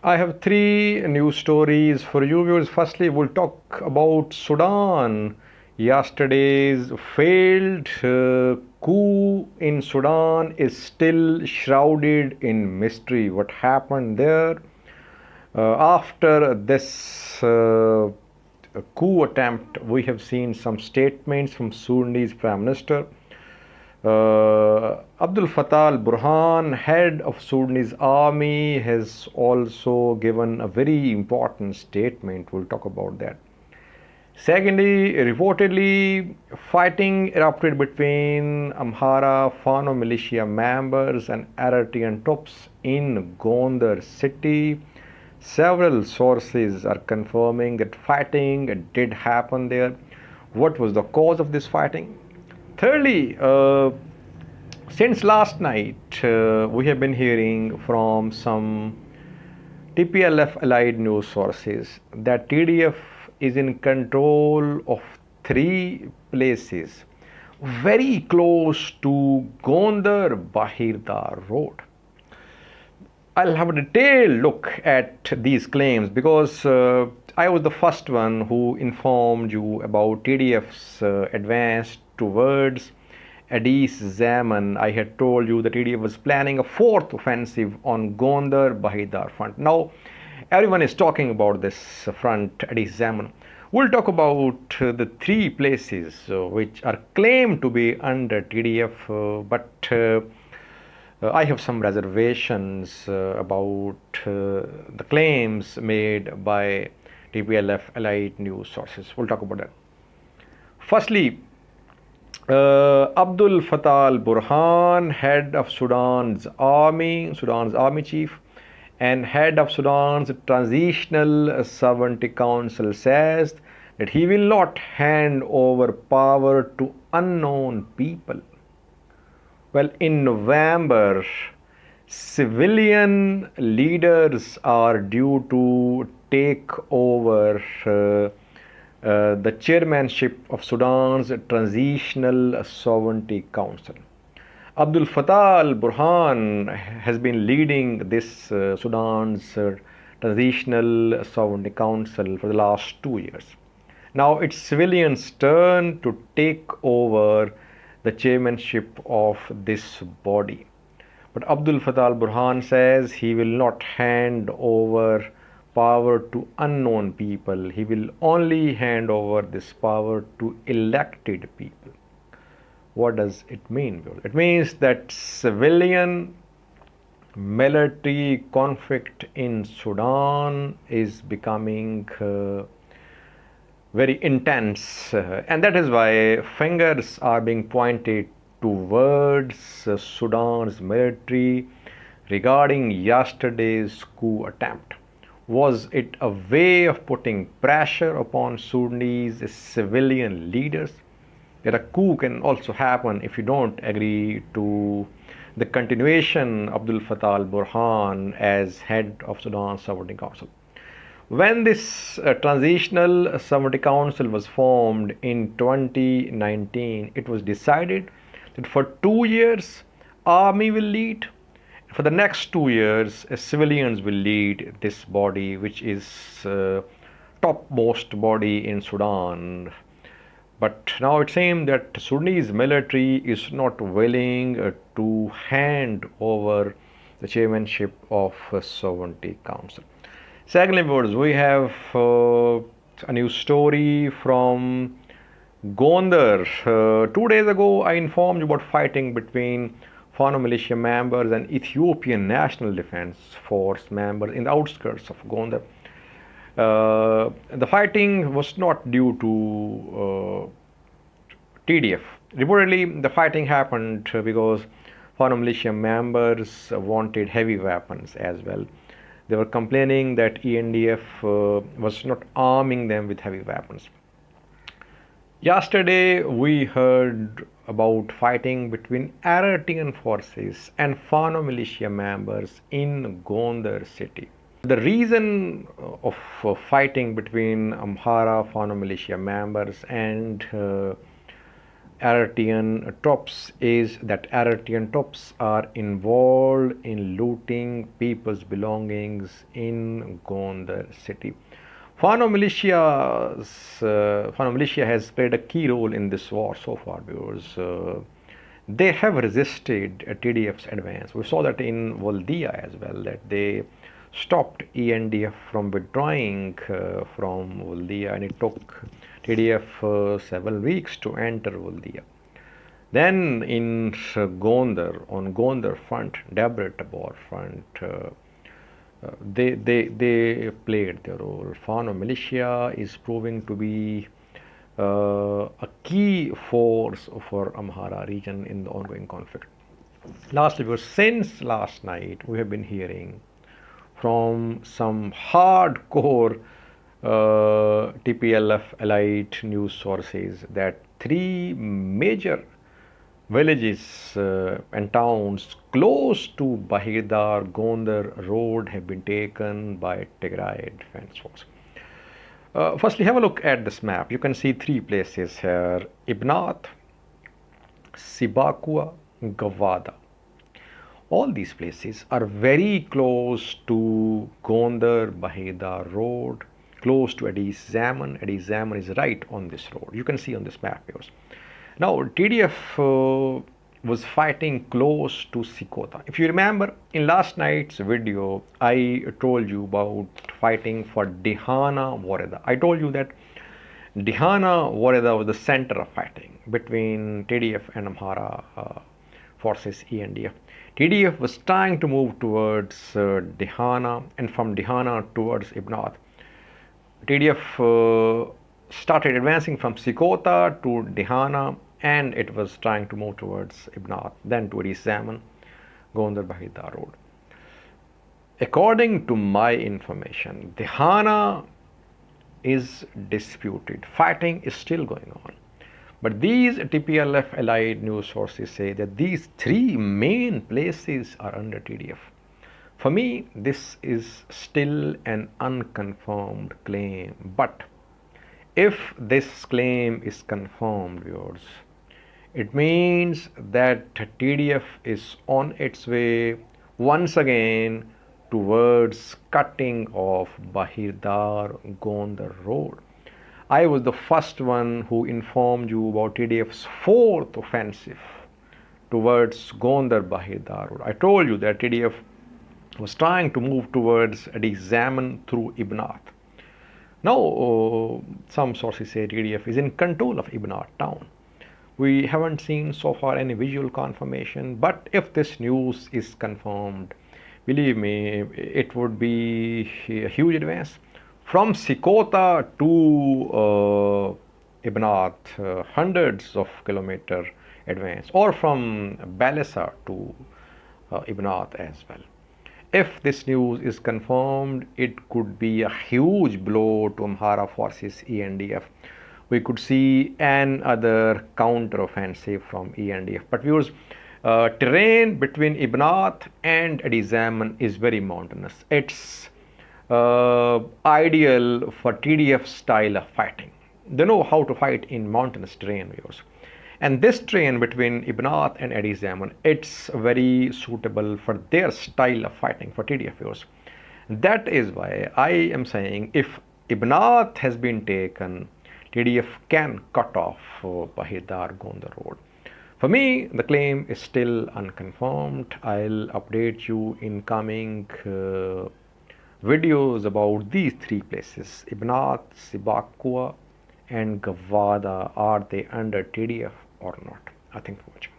I have three news stories for you viewers. Firstly, we'll talk about Sudan. Yesterday's failed coup in Sudan is still shrouded in mystery. What happened there? After this coup attempt, we have seen some statements from Sudanese Prime Minister. Abdul Fattah al-Burhan, head of Sudanese army, has also given a very important statement. We'll talk about that. Secondly, reportedly, fighting erupted between Amhara Fano militia members and Eritrean troops in Gondor city. Several sources are confirming that fighting did happen there. What was the cause of this fighting? Thirdly, since last night, we have been hearing from some TPLF allied news sources that TDF is in control of three places very close to Gondor Bahirda road. I'll have a detailed look at these claims because I was the first one who informed you about TDF's advance towards Addis Zaman. I had told you that TDF was planning a fourth offensive on Gondar Bahidar front. Now everyone is talking about this front, Addis Zaman. We'll talk about the three places which are claimed to be under TDF, but I have some reservations about the claims made by TPLF allied news sources. We'll talk about that. Firstly, Abdul Fattah al-Burhan, head of Sudan's army chief, and head of Sudan's Transitional Sovereignty Council, says that he will not hand over power to unknown people. Well, in November, civilian leaders are due to take over the chairmanship of Sudan's Transitional Sovereignty Council. Abdul Fattah al-Burhan has been leading this Sudan's Transitional Sovereignty Council for the last 2 years. Now it's civilians' turn to take over the chairmanship of this body. But Abdul Fattah al-Burhan says he will not hand over power to unknown people. He will only hand over this power to elected people. What does it mean? It means that civilian military conflict in Sudan is becoming very intense, and that is why fingers are being pointed towards Sudan's military regarding yesterday's coup attempt. Was it a way of putting pressure upon Sudanese civilian leaders? That a coup can also happen if you don't agree to the continuation of Abdul Fattah al-Burhan as head of Sudan's Sovereignty Council. When this Transitional Sovereignty Council was formed in 2019, it was decided that for 2 years, army will lead. For the next 2 years, civilians will lead this body, which is topmost body in Sudan. But now it seems that Sudanese military is not willing to hand over the chairmanship of Sovereignty Council. Secondly, viewers, we have a new story from Gondar. 2 days ago, I informed you about fighting between Fano militia members and Ethiopian National Defense Force members in the outskirts of Gondar. The fighting was not due to TDF. Reportedly, the fighting happened because Fano militia members wanted heavy weapons as well. They were complaining that ENDF was not arming them with heavy weapons. Yesterday, we heard about fighting between Eritrean forces and Fano militia members in Gondar city. The reason of fighting between Amhara Fano militia members and Aratian troops is that Aratian troops are involved in looting people's belongings in Gondar city. Fano militia has played a key role in this war so far because they have resisted TDF's advance. We saw that in Voldia as well, that they stopped ENDF from withdrawing from Voldia, and it took TDF several weeks to enter Voldia. Then in Gondar, on Gondar front, Debre Tabor front, they played their role. Fano militia is proving to be a key force for Amhara region in the ongoing conflict. Lastly, because since last night we have been hearing from some hardcore TPLF elite news sources that three major villages and towns close to Bahidar Gondar road have been taken by Tigiray Force. Firstly, have a look at this map. You can see three places here: Ibnath, Sibakua, Gawada. All these places are very close to Gondar Bahidar road, close to Adis Zaman. Adis Zaman is right on this road. You can see on this map here. Now, TDF was fighting close to Sikota. If you remember, in last night's video, I told you about fighting for Dihana Wareda. I told you that Dihana Wareda was the center of fighting between TDF and Amhara forces, ENDF. TDF was trying to move towards Dihana, and from Dihana towards Ibnath. TDF started advancing from Sikota to Dihana, and it was trying to move towards Ibnath, then to Adis Zaman, Gondar Bahidar road. According to my information, Dihana is disputed. Fighting is still going on. But these TPLF allied news sources say that these three main places are under TDF. For me, this is still an unconfirmed claim. But if this claim is confirmed, viewers, it means that TDF is on its way once again towards cutting off Bahidar Gondar road. I was the first one who informed you about TDF's fourth offensive towards Gondar Bahidar road. I told you that TDF was trying to move towards Adis Zaman through Ibnath. Now, some sources say TDF is in control of Ibnath town. We haven't seen so far any visual confirmation, but if this news is confirmed, believe me, it would be a huge advance. From Sikota to Ibnath, hundreds of kilometers advance, or from Balasa to Ibnath as well. If this news is confirmed, it could be a huge blow to Amhara forces, ENDF. We could see another counter-offensive from ENDF. But viewers, terrain between Ibnath and Adis Zaman is very mountainous. It's ideal for TDF style of fighting. They know how to fight in mountainous terrain, viewers. And this terrain between Ibnath and Adis Zaman, it's very suitable for their style of fighting, for TDF, viewers. That is why I am saying if Ibnath has been taken, TDF can cut off Bahidar Gondar road. For me, the claim is still unconfirmed. I'll update you in coming videos about these three places: Ibnath, Sibakua, and Gawada. Are they under TDF or not? Thanks for watching.